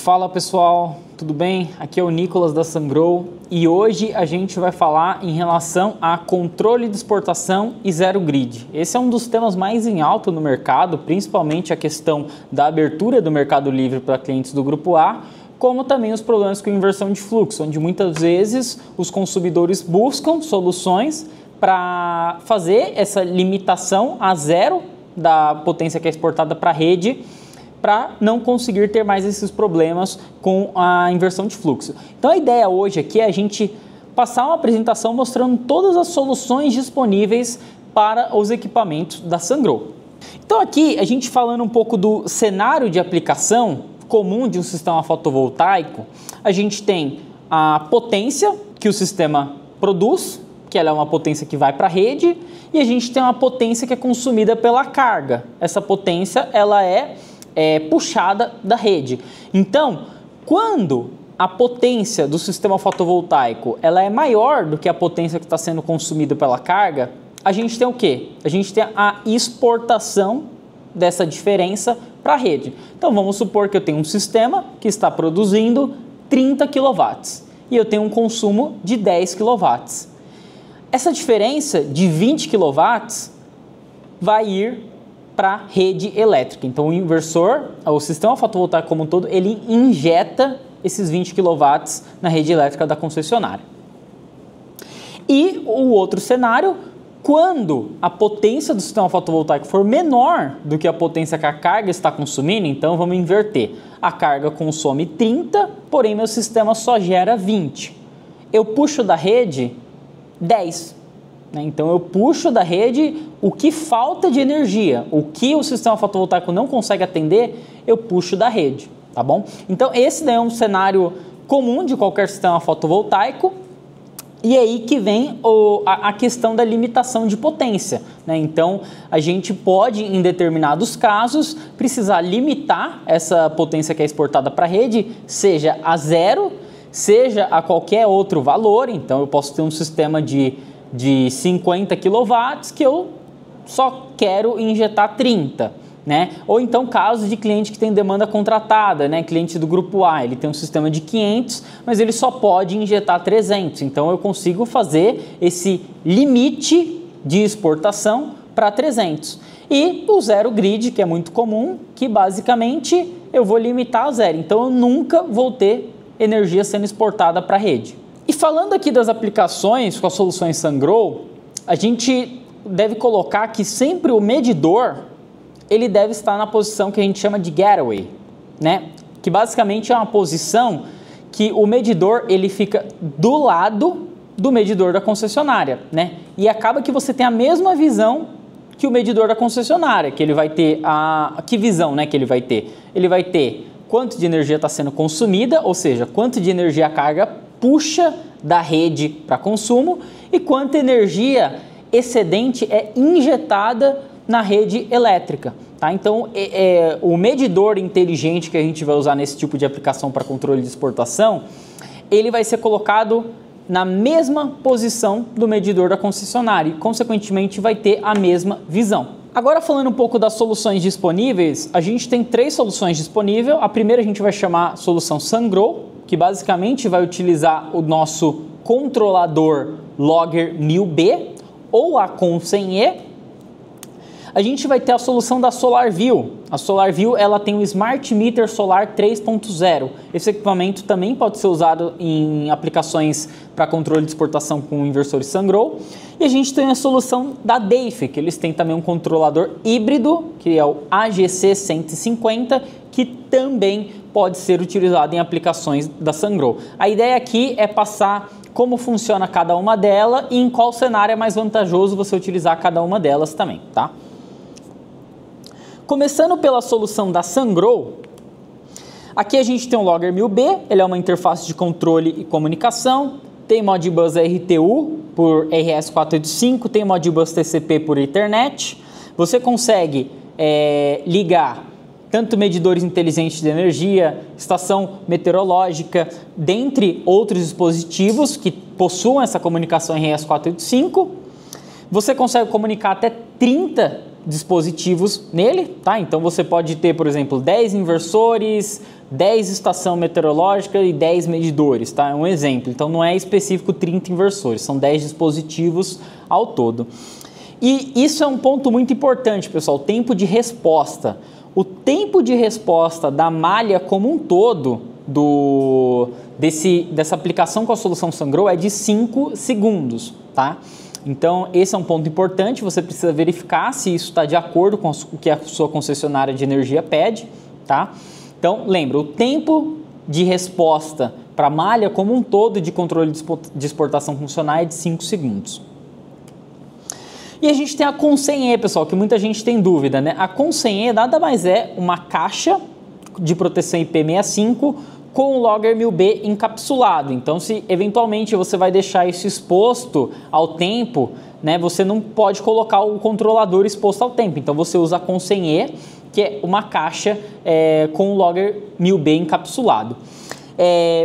Fala pessoal, tudo bem? Aqui é o Nicolas da Sungrow e hoje a gente vai falar em relação a controle de exportação e zero grid. Esse é um dos temas mais em alta no mercado, principalmente a questão da abertura do mercado livre para clientes do Grupo A, como também os problemas com inversão de fluxo, onde muitas vezes os consumidores buscam soluções para fazer essa limitação a zero da potência que é exportada para a rede, para não conseguir ter mais esses problemas com a inversão de fluxo. Então a ideia hoje aqui é a gente passar uma apresentação mostrando todas as soluções disponíveis para os equipamentos da Sungrow. Então aqui a gente falando um pouco do cenário de aplicação comum de um sistema fotovoltaico, a gente tem a potência que o sistema produz, que ela é uma potência que vai para a rede, e a gente tem uma potência que é consumida pela carga. Essa potência ela é puxada da rede. Então, quando a potência do sistema fotovoltaico ela é maior do que a potência que está sendo consumida pela carga, a gente tem o quê? A gente tem a exportação dessa diferença para a rede. Então, vamos supor que eu tenho um sistema que está produzindo 30 kW e eu tenho um consumo de 10 kW. Essa diferença de 20 kW vai ir para a rede elétrica. Então o inversor, o sistema fotovoltaico como um todo, ele injeta esses 20 kW na rede elétrica da concessionária. E o outro cenário, quando a potência do sistema fotovoltaico for menor do que a potência que a carga está consumindo, então vamos inverter. A carga consome 30, porém meu sistema só gera 20. Eu puxo da rede 10. Então eu puxo da rede o que falta de energia, o que o sistema fotovoltaico não consegue atender, eu puxo da rede, tá bom? Então esse daí é um cenário comum de qualquer sistema fotovoltaico, e aí que vem a questão da limitação de potência, né? Então a gente pode, em determinados casos, precisar limitar essa potência que é exportada para a rede, seja a zero, seja a qualquer outro valor. Então eu posso ter um sistema de 50 kW que eu só quero injetar 30, né? Ou então casos de cliente que tem demanda contratada, né? Cliente do Grupo A, ele tem um sistema de 500, mas ele só pode injetar 300. Então eu consigo fazer esse limite de exportação para 300. E o zero grid, que é muito comum, que basicamente eu vou limitar a zero. Então eu nunca vou ter energia sendo exportada para a rede. E falando aqui das aplicações com as soluções Sungrow, a gente deve colocar que sempre o medidor ele deve estar na posição que a gente chama de gateway, né? Que basicamente é uma posição que o medidor ele fica do lado do medidor da concessionária, né? E acaba que você tem a mesma visão que o medidor da concessionária, que ele vai ter que visão, né, que ele vai ter? Ele vai ter quanto de energia está sendo consumida, ou seja, quanto de energia a carga puxa da rede para consumo e quanta energia excedente é injetada na rede elétrica. Tá? Então, o medidor inteligente que a gente vai usar nesse tipo de aplicação para controle de exportação, ele vai ser colocado na mesma posição do medidor da concessionária e, consequentemente, vai ter a mesma visão. Agora, falando um pouco das soluções disponíveis, a gente tem 3 soluções disponíveis. A primeira a gente vai chamar solução Sungrow, que basicamente vai utilizar o nosso controlador Logger 1000B ou a CON100E. A gente vai ter a solução da SolarView. A SolarView ela tem o Smart Meter Solar 3.0. Esse equipamento também pode ser usado em aplicações para controle de exportação com inversores Sungrow. E a gente tem a solução da DEIF, que eles têm também um controlador híbrido, que é o AGC150, que também pode ser utilizado em aplicações da Sungrow. A ideia aqui é passar como funciona cada uma delas e em qual cenário é mais vantajoso você utilizar cada uma delas também, tá? Começando pela solução da Sungrow, aqui a gente tem o Logger 1000B, ele é uma interface de controle e comunicação, tem Modbus RTU por RS485, tem Modbus TCP por Ethernet. Você consegue ligar tanto medidores inteligentes de energia, estação meteorológica, dentre outros dispositivos que possuam essa comunicação em RS485. Você consegue comunicar até 30 dispositivos nele, tá? Então você pode ter, por exemplo, 10 inversores, 10 estação meteorológica e 10 medidores, tá? É um exemplo. Então não é específico 30 inversores, são 10 dispositivos ao todo. E isso é um ponto muito importante, pessoal, o tempo de resposta. O tempo de resposta da malha como um todo dessa aplicação com a solução Sungrow é de 5 segundos, tá? Então, esse é um ponto importante, você precisa verificar se isso está de acordo com o que a sua concessionária de energia pede, tá? Então, lembra, o tempo de resposta para a malha como um todo de controle de exportação funcional é de 5 segundos. E a gente tem a Consen-E, pessoal, que muita gente tem dúvida, né? A Consen-E nada mais é uma caixa de proteção IP65 com o Logger 1000B encapsulado. Então, se eventualmente você vai deixar isso exposto ao tempo, né, você não pode colocar o controlador exposto ao tempo. Então, você usa a Consen-E, que é uma caixa com o Logger 1000B encapsulado.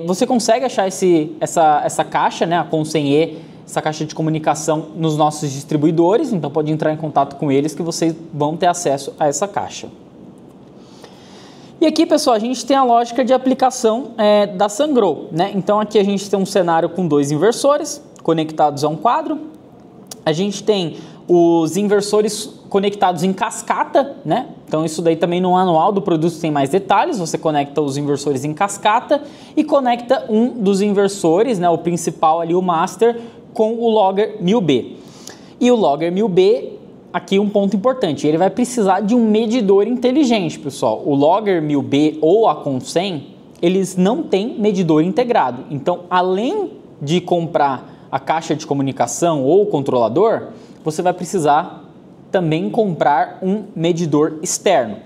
Você consegue achar essa caixa, né, a Consen-E, essa caixa de comunicação nos nossos distribuidores, então pode entrar em contato com eles que vocês vão ter acesso a essa caixa. E aqui, pessoal, a gente tem a lógica de aplicação da Sungrow, né? Então aqui a gente tem um cenário com 2 inversores conectados a um quadro. A gente tem os inversores conectados em cascata, né? Então isso daí também no manual do produto tem mais detalhes. Você conecta os inversores em cascata e conecta um dos inversores, né, o principal ali, o master, com o Logger 1000B. E o Logger 1000B, aqui um ponto importante, ele vai precisar de um medidor inteligente, pessoal. O Logger 1000B ou a Consen, eles não têm medidor integrado. Então, além de comprar a caixa de comunicação ou o controlador, você vai precisar também comprar um medidor externo,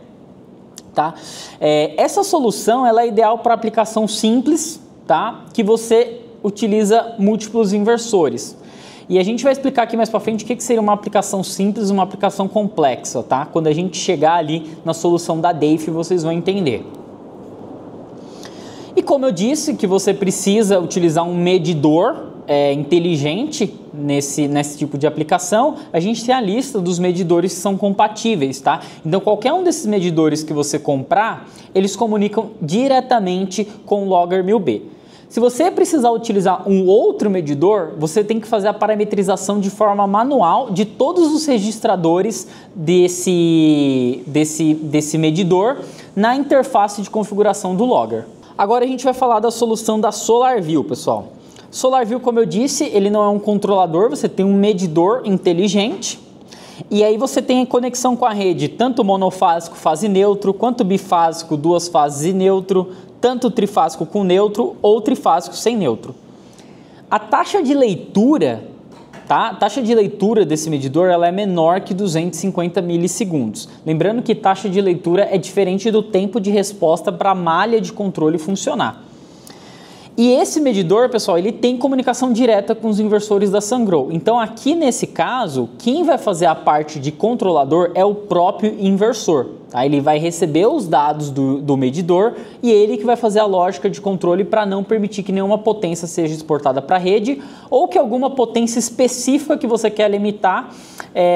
tá? Essa solução ela é ideal para aplicação simples, tá? Que você utiliza múltiplos inversores. E a gente vai explicar aqui mais para frente o que seria uma aplicação simples e uma aplicação complexa, tá? Quando a gente chegar ali na solução da DAFE, vocês vão entender. E como eu disse que você precisa utilizar um medidor inteligente nesse tipo de aplicação, a gente tem a lista dos medidores que são compatíveis, tá? Então qualquer um desses medidores que você comprar, eles comunicam diretamente com o Logger 1000B. Se você precisar utilizar um outro medidor, você tem que fazer a parametrização de forma manual de todos os registradores desse medidor na interface de configuração do Logger. Agora a gente vai falar da solução da SolarView, pessoal. SolarView, como eu disse, ele não é um controlador, você tem um medidor inteligente e aí você tem a conexão com a rede, tanto monofásico fase neutro, quanto bifásico, 2 fases e neutro, tanto trifásico com neutro ou trifásico sem neutro. A taxa de leitura, tá? A taxa de leitura desse medidor ela é menor que 250 milissegundos. Lembrando que taxa de leitura é diferente do tempo de resposta para a malha de controle funcionar. E esse medidor, pessoal, ele tem comunicação direta com os inversores da Sungrow. Então aqui nesse caso, quem vai fazer a parte de controlador é o próprio inversor. Tá? Ele vai receber os dados do medidor e ele que vai fazer a lógica de controle para não permitir que nenhuma potência seja exportada para a rede ou que alguma potência específica que você quer limitar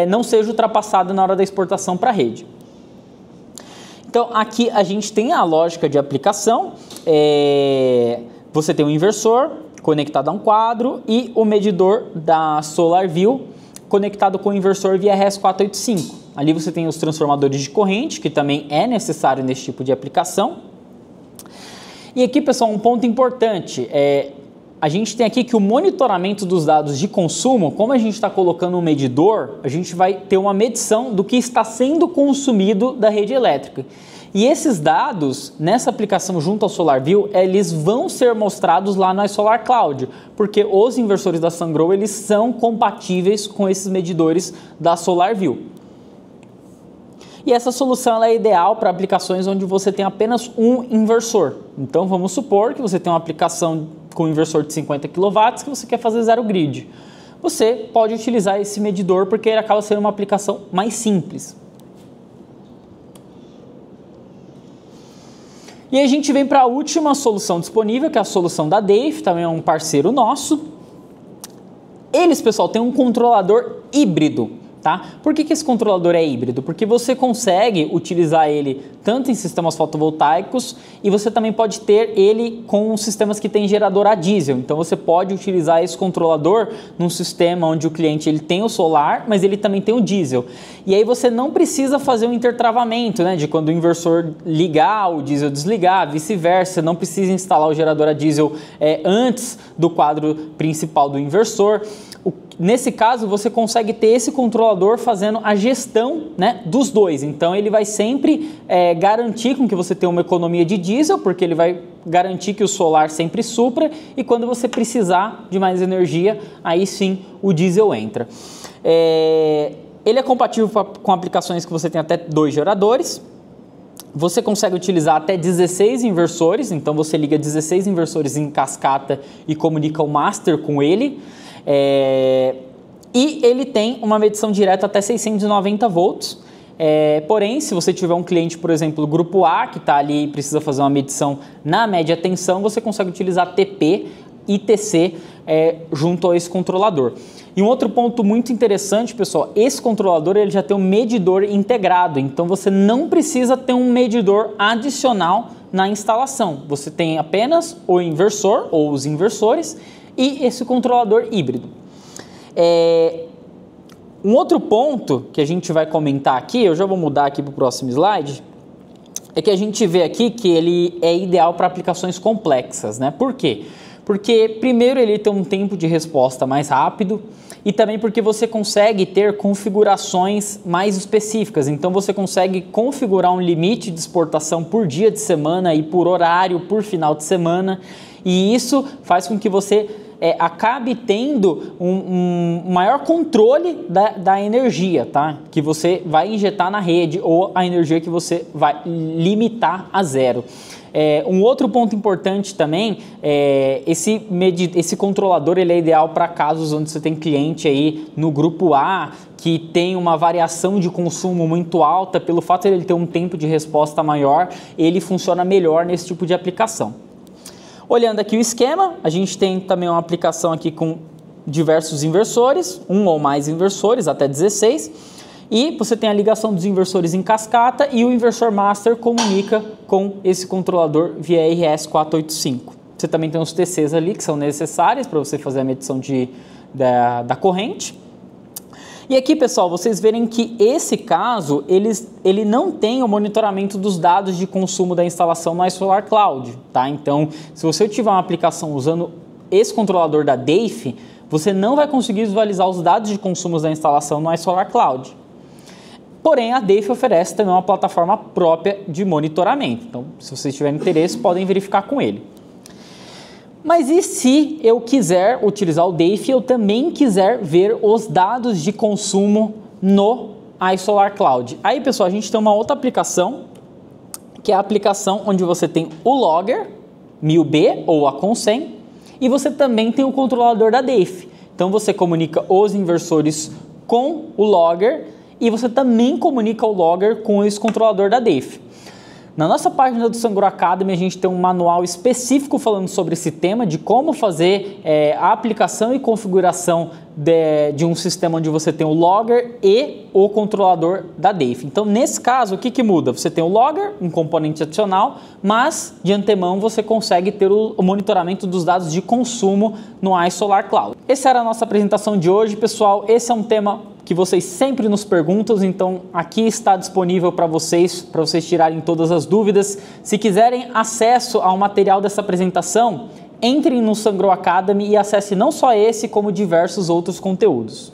não seja ultrapassada na hora da exportação para a rede. Então aqui a gente tem a lógica de aplicação. Você tem um inversor conectado a um quadro e o medidor da SolarView conectado com o inversor via RS485. Ali você tem os transformadores de corrente, que também é necessário nesse tipo de aplicação. E aqui, pessoal, um ponto importante. A gente tem aqui que o monitoramento dos dados de consumo, como a gente está colocando um medidor, a gente vai ter uma medição do que está sendo consumido da rede elétrica. E esses dados, nessa aplicação junto ao SolarView, eles vão ser mostrados lá na Solar Cloud, porque os inversores da Sungrow, eles são compatíveis com esses medidores da SolarView. E essa solução ela é ideal para aplicações onde você tem apenas um inversor. Então vamos supor que você tem uma aplicação com um inversor de 50 kW que você quer fazer zero grid. Você pode utilizar esse medidor porque ele acaba sendo uma aplicação mais simples. E aí a gente vem para a última solução disponível, que é a solução da DAFE, também é um parceiro nosso. Eles, pessoal, têm um controlador híbrido, Tá? Por que esse controlador é híbrido? Porque você consegue utilizar ele tanto em sistemas fotovoltaicos e você também pode ter ele com sistemas que tem gerador a diesel. Então você pode utilizar esse controlador num sistema onde o cliente ele tem o solar, mas ele também tem o diesel. E aí você não precisa fazer um intertravamento, né, de quando o inversor ligar, o diesel desligar, vice-versa. Você não precisa instalar o gerador a diesel antes do quadro principal do inversor. Nesse caso, você consegue ter esse controlador fazendo a gestão, né, dos dois. Então, ele vai sempre garantir com que você tenha uma economia de diesel, porque ele vai garantir que o solar sempre supra, e quando você precisar de mais energia, aí sim o diesel entra. Ele é compatível com aplicações que você tem até 2 geradores. Você consegue utilizar até 16 inversores, então você liga 16 inversores em cascata e comunica o master com ele. E ele tem uma medição direta até 690 volts. Porém, se você tiver um cliente, por exemplo, grupo A, que está ali e precisa fazer uma medição na média tensão, você consegue utilizar TP e TC junto a esse controlador. E um outro ponto muito interessante, pessoal, esse controlador ele já tem um medidor integrado, então você não precisa ter um medidor adicional na instalação. Você tem apenas o inversor ou os inversores e esse controlador híbrido. Um outro ponto que a gente vai comentar aqui, eu já vou mudar aqui para o próximo slide, é que a gente vê aqui que ele é ideal para aplicações complexas, né? Por quê? Porque primeiro ele tem um tempo de resposta mais rápido e também porque você consegue ter configurações mais específicas. Então você consegue configurar um limite de exportação por dia de semana e por horário, por final de semana, e isso faz com que você acabe tendo um maior controle da energia, tá? Que você vai injetar na rede ou a energia que você vai limitar a zero. Um outro ponto importante também, esse controlador ele é ideal para casos onde você tem cliente aí no grupo A que tem uma variação de consumo muito alta, pelo fato de ele ter um tempo de resposta maior, ele funciona melhor nesse tipo de aplicação. Olhando aqui o esquema, a gente tem também uma aplicação aqui com diversos inversores, um ou mais inversores, até 16, e você tem a ligação dos inversores em cascata e o inversor master comunica com esse controlador via RS485. Você também tem os TCs ali que são necessários para você fazer a medição da corrente. E aqui, pessoal, vocês verem que esse caso, ele não tem o monitoramento dos dados de consumo da instalação no iSolar Cloud, tá? Então, se você tiver uma aplicação usando esse controlador da DEIF, você não vai conseguir visualizar os dados de consumo da instalação no iSolar Cloud. Porém, a DEIF oferece também uma plataforma própria de monitoramento. Então, se vocês tiverem interesse, podem verificar com ele. Mas e se eu quiser utilizar o DEIF e eu também quiser ver os dados de consumo no iSolar Cloud? Aí, pessoal, a gente tem uma outra aplicação, que é a aplicação onde você tem o Logger 1000B ou a Consen, e você também tem o controlador da DEIF. Então, você comunica os inversores com o Logger e você também comunica o Logger com esse controlador da DEIF. Na nossa página do Sungrow Academy, a gente tem um manual específico falando sobre esse tema, de como fazer a aplicação e configuração de um sistema onde você tem o Logger e o controlador da DEIF. Então, nesse caso, o que muda? Você tem o Logger, um componente adicional, mas de antemão você consegue ter o monitoramento dos dados de consumo no iSolar Cloud. Essa era a nossa apresentação de hoje, pessoal. Esse é um tema que vocês sempre nos perguntam, então aqui está disponível para vocês tirarem todas as dúvidas. Se quiserem acesso ao material dessa apresentação, entrem no Sungrow Academy e acesse não só esse, como diversos outros conteúdos.